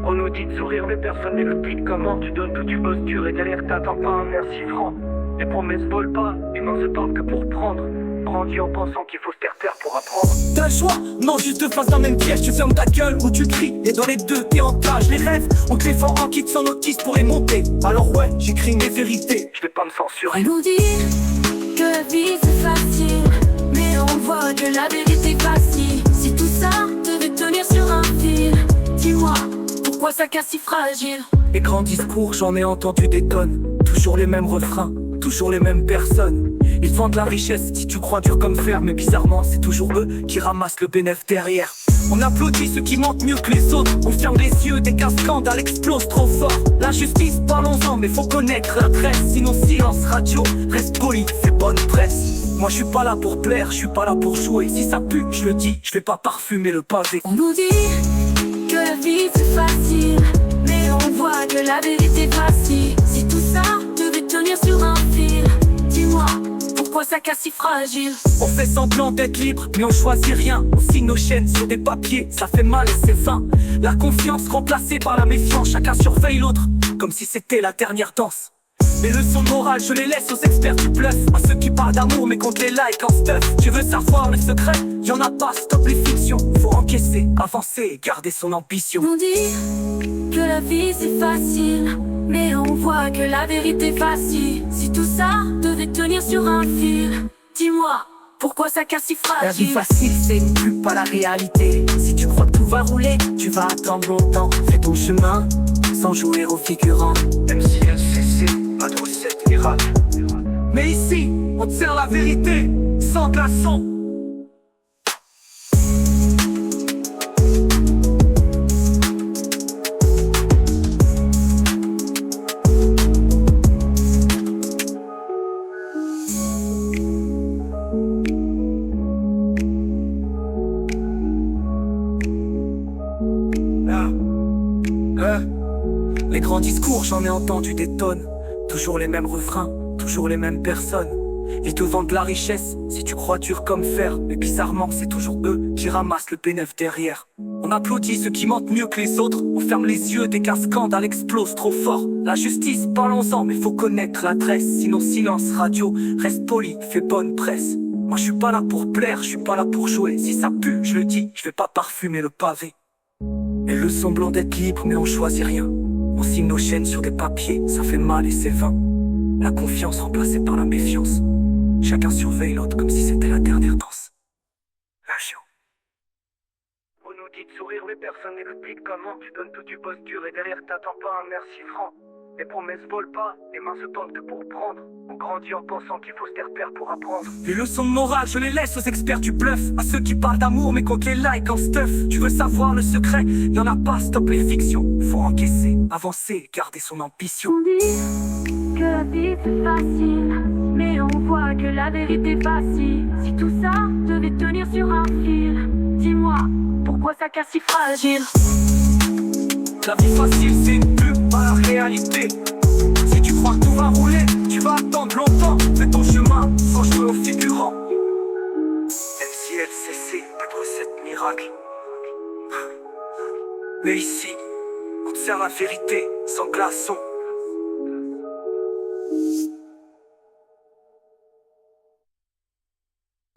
On nous dit de sourire mais personne n'explique comment. Tu donnes tout, tu bosses dur et derrière t'attends pas un merci franc. Les promesses volent pas, les mains se tendent que pour prendre. Grandis en pensant qu'il faut se taire pour apprendre. T'as le choix, non juste de face dans le même piège. Tu fermes ta gueule ou tu cries, et dans les deux t'es en cage. Les rêves, on te les fend en kit sans notice pour les monter. Alors ouais, j'écris mes vérités, Je vais pas me censurer. On nous dit que la vie c'est facile, mais on voit que la vérité vacille. Si tout ça devait tenir sur un fil, dis-moi, pourquoi ça casse si fragile? Les grands discours, j'en ai entendu des tonnes. Toujours les mêmes refrains, toujours les mêmes personnes. Ils vendent la richesse si tu crois dur comme fer. Mais bizarrement c'est toujours eux qui ramassent le bénéfice derrière. On applaudit ceux qui mentent mieux que les autres. On ferme les yeux dès qu'un scandale explose trop fort. La justice, parlons-en, mais faut connaître la presse. Sinon silence radio, reste poli, fais bonne presse. Moi je suis pas là pour plaire, je suis pas là pour jouer. Si ça pue, je le dis, je vais pas parfumer le pavé. On nous dit que la vie c'est facile, mais on voit que la vérité vacille. Si tout ça devait tenir sur un fil, dis-moi, pourquoi ça casse si fragile? On fait semblant d'être libre, mais on choisit rien. On signe nos chaînes sur des papiers, ça fait mal et c'est vain. La confiance remplacée par la méfiance, chacun surveille l'autre, comme si c'était la dernière danse. Les leçons de morale, je les laisse aux experts du bluff. À ceux qui parlent d'amour mais comptent les likes en stuff. Tu veux savoir le secret? Y'en a pas, stop les fictions. Faut encaisser, avancer et garder son ambition. On dit que la vie c'est facile, mais on voit que la vérité vacille. Si tout ça devait tenir sur un fil, dis-moi, pourquoi ça casse si La vie fragile? facile c'est plus pas la réalité. Si tu crois que tout va rouler, tu vas attendre longtemps. Fais ton chemin, sans jouer au figurant. MCLCC, pas de recette miracle. Mais ici, on te sert la vérité, sans glaçon. Les grands discours, j'en ai entendu des tonnes. Toujours les mêmes refrains, toujours les mêmes personnes. Ils te vendent la richesse si tu crois dur comme fer. Mais bizarrement c'est toujours eux qui ramassent le bénéfice derrière. On applaudit ceux qui mentent mieux que les autres. On ferme les yeux dès qu'un scandale explose trop fort. La justice, parlons-en, mais faut connaître l'adresse. Sinon silence radio, reste poli, fais bonne presse. Moi je suis pas là pour plaire, je suis pas là pour jouer. Si ça pue, je le dis, je vais pas parfumer le pavé. Et le semblant d'être libre mais on choisit rien. On signe nos chaînes sur des papiers, ça fait mal et c'est vain. La confiance remplacée par la méfiance. Chacun surveille l'autre comme si c'était la dernière danse. Lâche-yo. On nous dit de sourire mais personne n'explique comment. Tu donnes tout, tu bosses dur et derrière t'attends pas un merci franc. Les promesses volent pas, les mains se tendent que pour prendre. On grandit en pensant qu'il faut se taire pour apprendre. Les leçons de morale, je les laisse aux experts du bluff. À ceux qui parlent d'amour mais comptent les likes en stuff. Tu veux savoir le secret? Y'en a pas, stop les fictions. Faut encaisser, avancer, garder son ambition. On dit que la vie c'est facile, mais on voit que la vérité vacille. Si tout ça devait tenir sur un fil, dis-moi, pourquoi ça casse si fragile? La vie facile c'est une pub, pas la réalité. Si tu crois que tout va rouler, tu vas attendre longtemps. Fais ton chemin, sans jouer au figurant. MCLCC, pas de recette miracle. Mais ici, on te sert la vérité, sans glaçon.